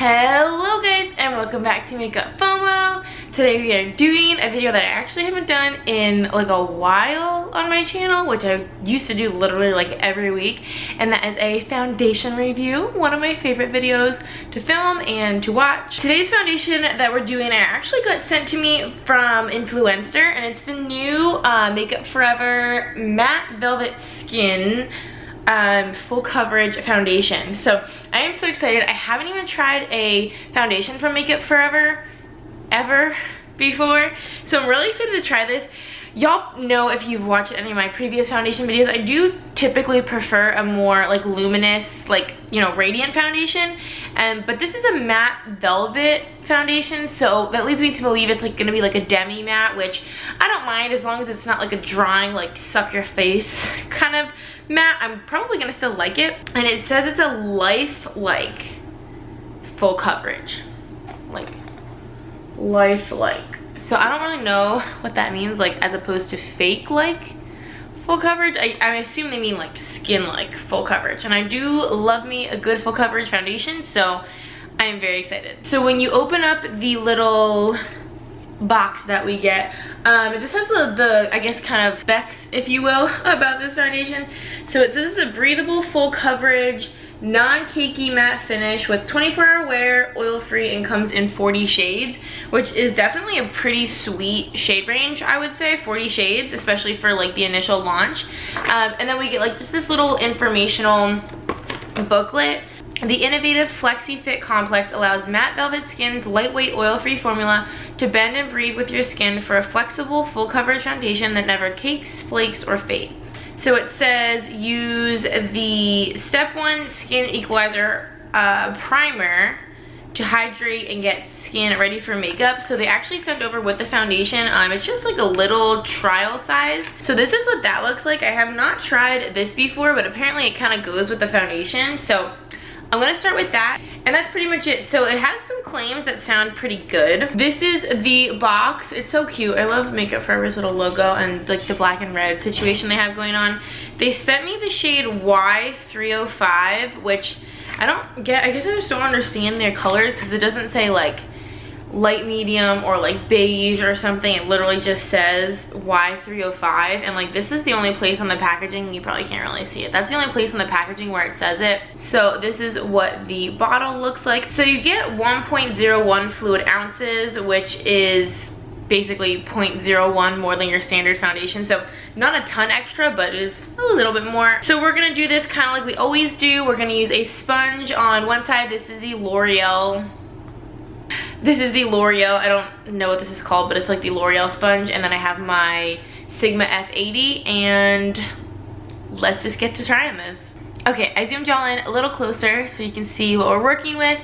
Hello guys and welcome back to Makeup FOMO. Today we are doing a video that I actually haven't done in like a while on my channel, which I used to do literally like every week, and that is a foundation review, one of my favorite videos to film and to watch. Today's foundation that we're doing I actually got sent to me from Influencer, and it's the new Makeup Forever Matte Velvet Skin full coverage foundation. So I am so excited. I haven't even tried a foundation from Makeup Forever ever before, so I'm really excited to try this. Y'all know, if you've watched any of my previous foundation videos, I do typically prefer a more like luminous, like, you know, radiant foundation, but this is a matte velvet foundation, so that leads me to believe it's like gonna be like a demi matte, which I don't mind as long as it's not like a drying, like suck your face kind of matte. I'm probably gonna still like it. And it says it's a lifelike full coverage, like lifelike. So I don't really know what that means, like as opposed to fake like full coverage. I assume they mean like skin like full coverage, and I do love me a good full coverage foundation, so I am very excited. So when you open up the little box that we get, it just has the I guess kind of specs, if you will, about this foundation. So it says it's a breathable full coverage non-cakey matte finish with 24-hour wear, oil-free, and comes in 40 shades, which is definitely a pretty sweet shade range, I would say. 40 shades, especially for like the initial launch. And then we get like just this little informational booklet. The innovative Flexi Fit Complex allows matte velvet skin's lightweight oil-free formula to bend and breathe with your skin for a flexible full coverage foundation that never cakes, flakes, or fades. So it says use the Step 1 Skin Equalizer primer to hydrate and get skin ready for makeup. So they actually sent over with the foundation. It's just like a little trial size. So this is what that looks like. I have not tried this before, but apparently it kind of goes with the foundation. So I'm gonna start with that, and that's pretty much it. So it has some claims that sound pretty good. This is the box. It's so cute. I love Makeup Forever's little logo and like the black and red situation they have going on. They sent me the shade Y305, which I don't get. I guess I just don't understand their colors, because it doesn't say like light medium or like beige or something. It literally just says Y305, and like this is the only place on the packaging, you probably can't really see it, that's the only place on the packaging where it says it. So this is what the bottle looks like. So you get 1.01 fluid ounces, which is basically 0.01 more than your standard foundation, so not a ton extra, but it is a little bit more. So we're gonna do this kind of like we always do. We're gonna use a sponge on one side. This is the L'Oreal, I don't know what this is called, but it's like the L'Oreal sponge. And then I have my Sigma F80, and let's just get to trying this. Okay, I zoomed y'all in a little closer so you can see what we're working with.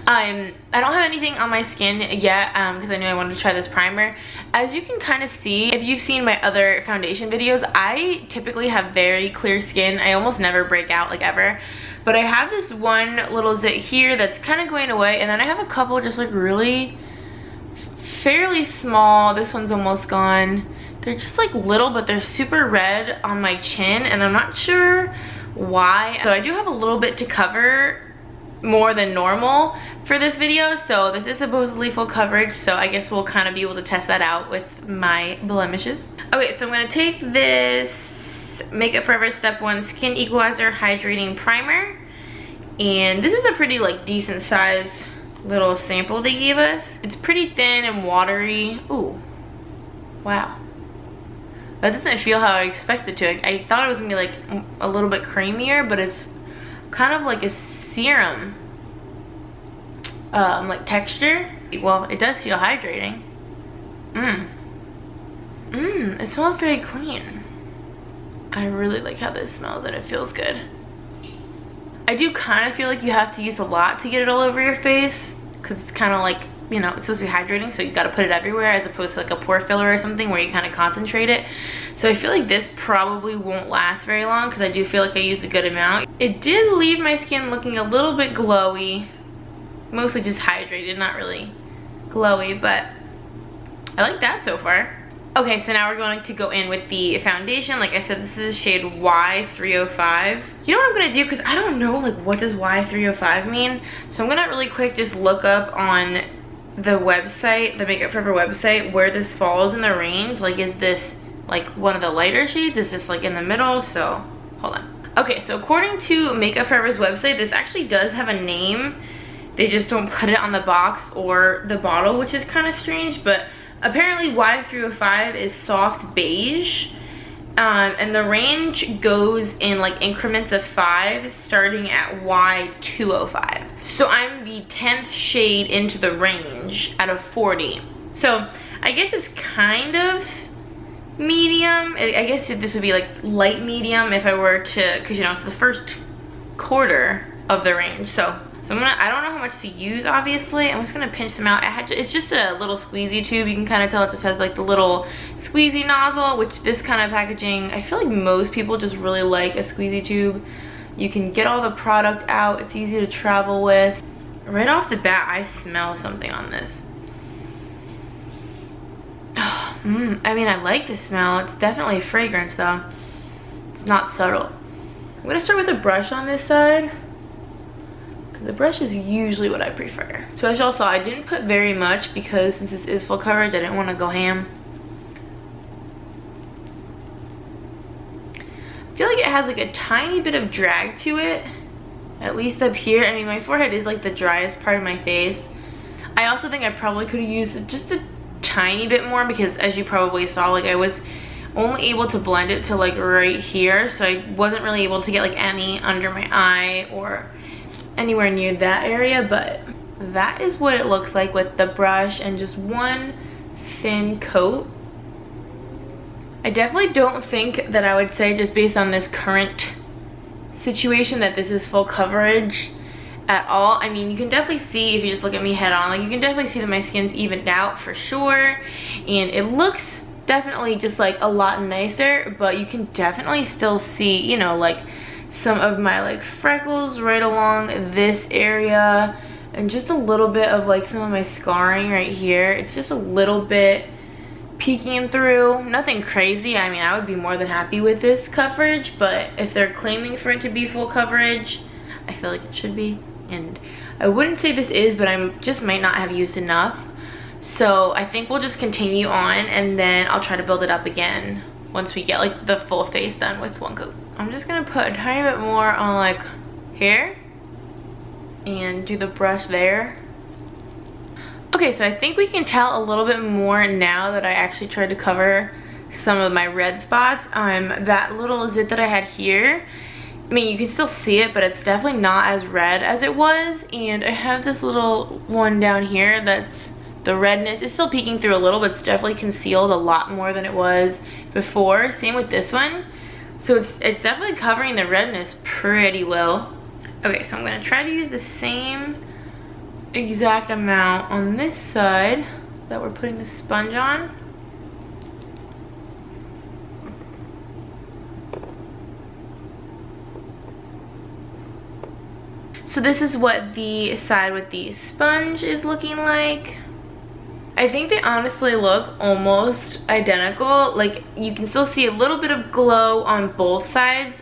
I don't have anything on my skin yet, because I knew I wanted to try this primer. As you can kind of see, if you've seen my other foundation videos, I typically have very clear skin. I almost never break out, like ever. But I have this one little zit here that's kind of going away, and then I have a couple just like really fairly small. This one's almost gone. They're just like little, but they're super red on my chin, and I'm not sure why. So I do have a little bit to cover, more than normal for this video. So this is supposedly full coverage, so I guess we'll kind of be able to test that out with my blemishes. Okay, so I'm gonna take this Makeup Forever Step 1 Skin Equalizer Hydrating Primer, and this is a pretty like decent size little sample they gave us. It's pretty thin and watery. Ooh, wow, that doesn't feel how I expected to. I thought it was gonna be like a little bit creamier, but it's kind of like a serum like texture. Well, it does feel hydrating. It smells very clean. I really like how this smells, and it feels good. I do kind of feel like you have to use a lot to get it all over your face, because it's kind of like, you know, it's supposed to be hydrating, so you got to put it everywhere, as opposed to like a pore filler or something where you kind of concentrate it. So I feel like this probably won't last very long, because I do feel like I used a good amount. It did leave my skin looking a little bit glowy, mostly just hydrated, not really glowy, but I like that so far. Okay, so now we're going to go in with the foundation. Like I said, this is shade Y305. You know what I'm gonna do? Because I don't know, like, what does Y305 mean? So I'm gonna really quick just look up on the website, the Makeup Forever website, where this falls in the range. Like, is this like one of the lighter shades? Is this like in the middle? So, hold on. Okay, so according to Makeup Forever's website, this actually does have a name. They just don't put it on the box or the bottle, which is kind of strange, but apparently Y305 is soft beige, and the range goes in like increments of 5, starting at Y205. So I'm the 10th shade into the range out of 40. So I guess it's kind of medium. I guess this would be like light medium if I were to, because you know it's the first quarter of the range. So I don't know how much to use, obviously. I'm just gonna pinch them out. It's just a little squeezy tube. You can kind of tell it just has like the little squeezy nozzle, which this kind of packaging, I feel like most people just really like a squeezy tube. You can get all the product out. It's easy to travel with. Right off the bat, I smell something on this. I mean, I like the smell. It's definitely a fragrance though. It's not subtle. I'm gonna start with a brush on this side. The brush is usually what I prefer. So as y'all saw, I didn't put very much because since this is full coverage, I didn't want to go ham. I feel like it has like a tiny bit of drag to it, at least up here. I mean, my forehead is like the driest part of my face. I also think I probably could have used just a tiny bit more because as you probably saw, like I was only able to blend it to like right here. So I wasn't really able to get like any under my eye or anywhere near that area, but that is what it looks like with the brush and just one thin coat. I definitely don't think that I would say, just based on this current situation, that this is full coverage at all. I mean, you can definitely see if you just look at me head on, like you can definitely see that my skin's evened out for sure, and it looks definitely just like a lot nicer, but you can definitely still see, you know, like some of my like freckles right along this area, and just a little bit of like some of my scarring right here. It's just a little bit peeking through. Nothing crazy. I mean, I would be more than happy with this coverage, but if they're claiming for it to be full coverage, I feel like it should be. And I wouldn't say this is, but I just might not have used enough. So I think we'll just continue on, and then I'll try to build it up again once we get like the full face done with one coat. I'm just gonna put a tiny bit more on like here and do the brush there. Okay, so I think we can tell a little bit more now that I actually tried to cover some of my red spots. That little zit that I had here, I mean, you can still see it, but it's definitely not as red as it was. And I have this little one down here that's the redness is still peeking through a little, but it's definitely concealed a lot more than it was before. Same with this one. So it's definitely covering the redness pretty well. Okay, so I'm gonna try to use the same exact amount on this side that we're putting the sponge on. So this is what the side with the sponge is looking like. I think they honestly look almost identical. Like, you can still see a little bit of glow on both sides,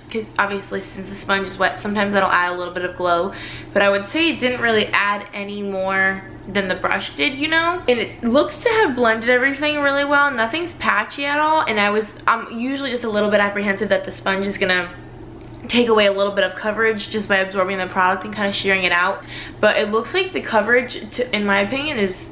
because obviously since the sponge is wet, sometimes that'll add a little bit of glow, but I would say it didn't really add any more than the brush did, you know? And it looks to have blended everything really well. Nothing's patchy at all, and I'm usually just a little bit apprehensive that the sponge is gonna take away a little bit of coverage just by absorbing the product and kind of shearing it out. But it looks like the coverage, in my opinion, is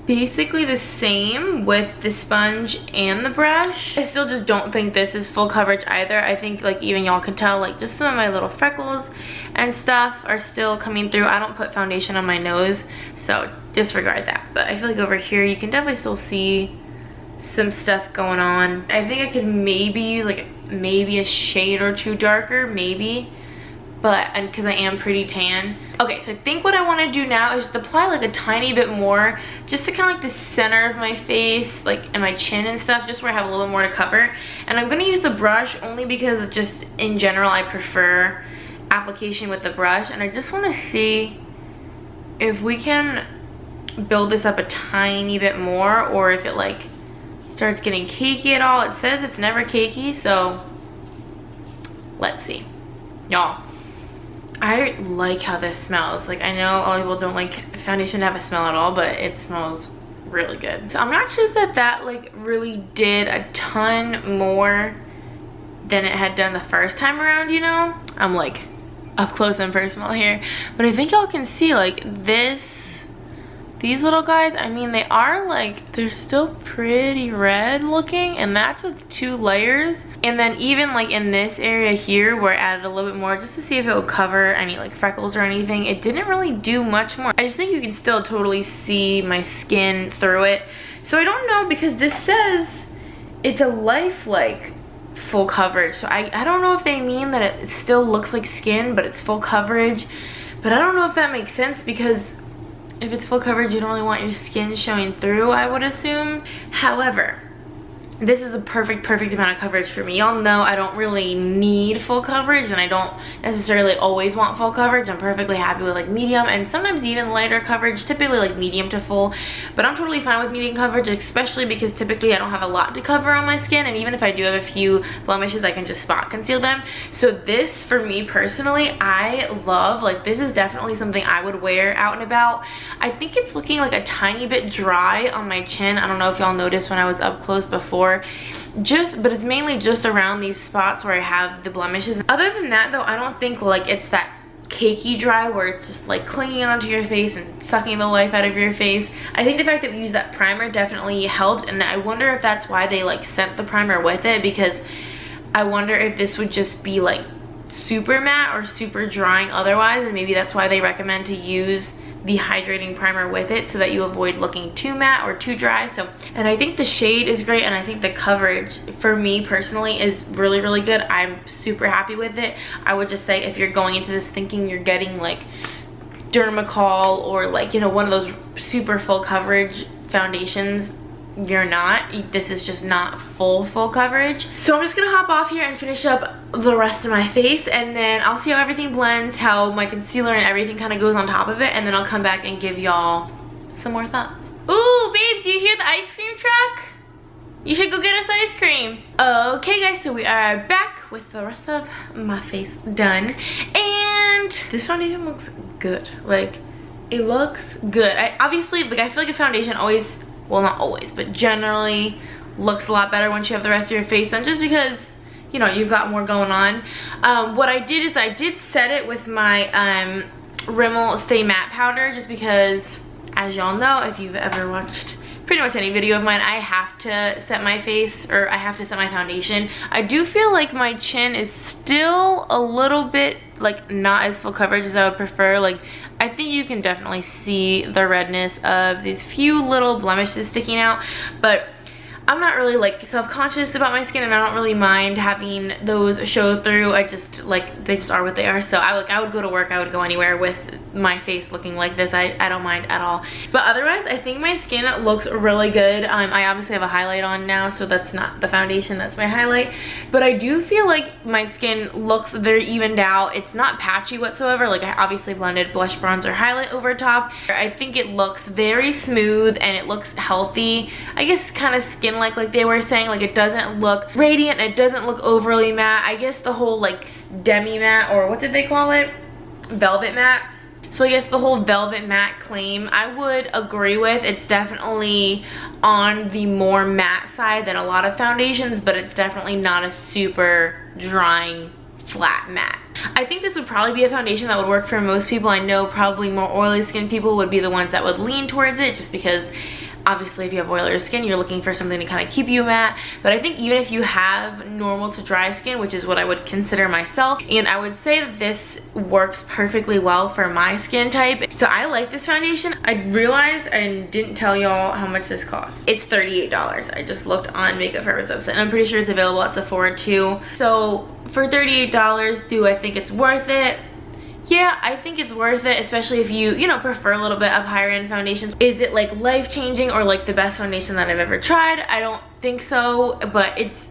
basically the same with the sponge and the brush. I still just don't think this is full coverage either. I think, like, even y'all can tell, like, just some of my little freckles and stuff are still coming through. I don't put foundation on my nose, so disregard that. But I feel like over here you can definitely still see some stuff going on. I think I could maybe use like maybe a shade or two darker, maybe, but because I am pretty tan. Okay, so I think what I want to do now is just apply like a tiny bit more, just to kind of like the center of my face, like, and my chin and stuff, just where I have a little bit more to cover. And I'm going to use the brush only because just in general I prefer application with the brush, and I just want to see if we can build this up a tiny bit more, or if it like starts getting cakey at all. It says it's never cakey, so let's see. Y'all, I like how this smells. Like, I know a lot of people don't like foundation to have a smell at all, but it smells really good. So I'm not sure that like really did a ton more than it had done the first time around, you know? I'm like up close and personal here, but I think y'all can see like these little guys, I mean, they are like, they're still pretty red looking, and that's with 2 layers. And then even like in this area here where I added a little bit more just to see if it would cover any like freckles or anything, it didn't really do much more. I just think you can still totally see my skin through it. So I don't know, because this says it's a lifelike full coverage, so I don't know if they mean that it still looks like skin but it's full coverage, but I don't know if that makes sense, because if it's full coverage, you don't really want your skin showing through, I would assume. However, this is a perfect amount of coverage for me. Y'all know I don't really need full coverage, and I don't necessarily always want full coverage. I'm perfectly happy with like medium and sometimes even lighter coverage, typically like medium to full. But I'm totally fine with medium coverage, especially because typically I don't have a lot to cover on my skin, and even if I do have a few blemishes, I can just spot conceal them. So this, for me personally, I love. Like, this is definitely something I would wear out and about. I think it's looking like a tiny bit dry on my chin. I don't know if y'all noticed when I was up close before. But it's mainly just around these spots where I have the blemishes. Other than that though, I don't think like it's that cakey dry where it's just like clinging onto your face and sucking the life out of your face. I think the fact that we used that primer definitely helped, and I wonder if that's why they like sent the primer with it, because I wonder if this would just be like super matte or super drying otherwise, and maybe that's why they recommend to use the hydrating primer with it, so that you avoid looking too matte or too dry. So, and I think the shade is great, and I think the coverage for me personally is really good. I'm super happy with it. I would just say if you're going into this thinking you're getting like Dermacol or like, you know, one of those super full coverage foundations, you're not. This is just not full coverage. So I'm just gonna hop off here and finish up the rest of my face, and then I'll see how everything blends, how my concealer and everything kind of goes on top of it, and then I'll come back and give y'all some more thoughts. Ooh, babe, do you hear the ice cream truck? You should go get us ice cream. Okay guys, so we are back with the rest of my face done, and this foundation looks good. Like, it looks good. Obviously, like, I feel like a foundation always, well, not always, but generally looks a lot better once you have the rest of your face done, just because, you know, you've got more going on. What I did is I did set it with my Rimmel Stay Matte powder, just because, as y'all know, if you've ever watched pretty much any video of mine, I have to set my face, or I have to set my foundation. I do feel like my chin is still a little bit like not as full coverage as I would prefer. Like, I think you can definitely see the redness of these few little blemishes sticking out, but I'm not really like self-conscious about my skin, and I don't really mind having those show through. I just like, they just are what they are. So I would go to work, I would go anywhere with my face looking like this. I don't mind at all. But otherwise, I think my skin looks really good. I obviously have a highlight on now, so that's not the foundation, that's my highlight. But I do feel like my skin looks very evened out. It's not patchy whatsoever. Like, I obviously blended blush, bronzer, highlight over top. I think it looks very smooth, and it looks healthy. I guess kind of skin like they were saying. Like, it doesn't look radiant, it doesn't look overly matte. I guess the whole like demi matte, or what did they call it, velvet matte. So I guess the whole velvet matte claim, I would agree with. It's definitely on the more matte side than a lot of foundations, but it's definitely not a super drying flat matte. I think this would probably be a foundation that would work for most people. I know probably more oily skin people would be the ones that would lean towards it, just because obviously if you have oilier skin, you're looking for something to kind of keep you matte. But I think even if you have normal to dry skin, which is what I would consider myself, and I would say that this works perfectly well for my skin type. So I like this foundation. I realized I didn't tell y'all how much this costs. It's $38. I just looked on Makeup Forever's website, and I'm pretty sure it's available at Sephora too. So for $38, do I think it's worth it? Yeah, I think it's worth it, especially if you know, prefer a little bit of higher end foundations. Is it like life-changing or like the best foundation that I've ever tried? I don't think so, but it's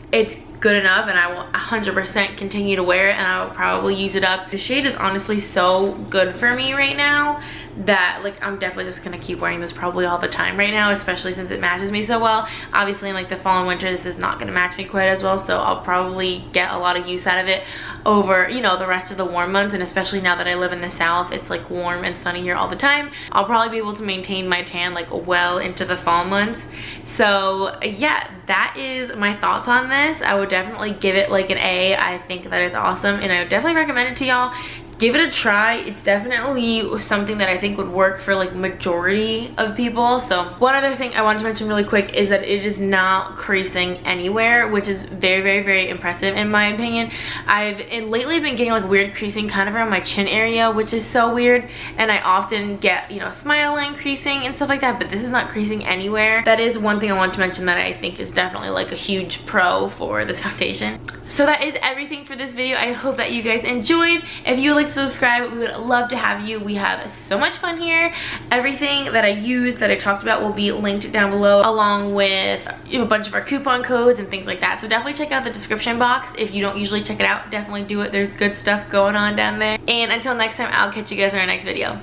good enough, and I will 100% continue to wear it, and I will probably use it up. The shade is honestly so good for me right now that like I'm definitely just gonna keep wearing this probably all the time right now, especially since it matches me so well. Obviously in like the fall and winter this is not gonna match me quite as well, so I'll probably get a lot of use out of it over, you know, the rest of the warm months, and especially now that I live in the south, it's like warm and sunny here all the time. I'll probably be able to maintain my tan like well into the fall months. So yeah, that is my thoughts on this. I would definitely give it like an A. I think that it's awesome, and I would definitely recommend it to y'all. Give it a try. It's definitely something that I think would work for like majority of people. So one other thing I wanted to mention really quick is that it is not creasing anywhere, which is very, very, very impressive in my opinion. I've lately been getting like weird creasing kind of around my chin area, which is so weird, and I often get, you know, smile line creasing and stuff like that, but this is not creasing anywhere. That is one thing I want to mention that I think is definitely like a huge pro for this foundation. So that is everything for this video. I hope that you guys enjoyed. If you would like to subscribe, we would love to have you. We have so much fun here. Everything that I use that I talked about will be linked down below, along with a bunch of our coupon codes and things like that. So definitely check out the description box. If you don't usually check it out, definitely do it. There's good stuff going on down there. And until next time, I'll catch you guys in our next video.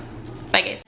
Bye guys.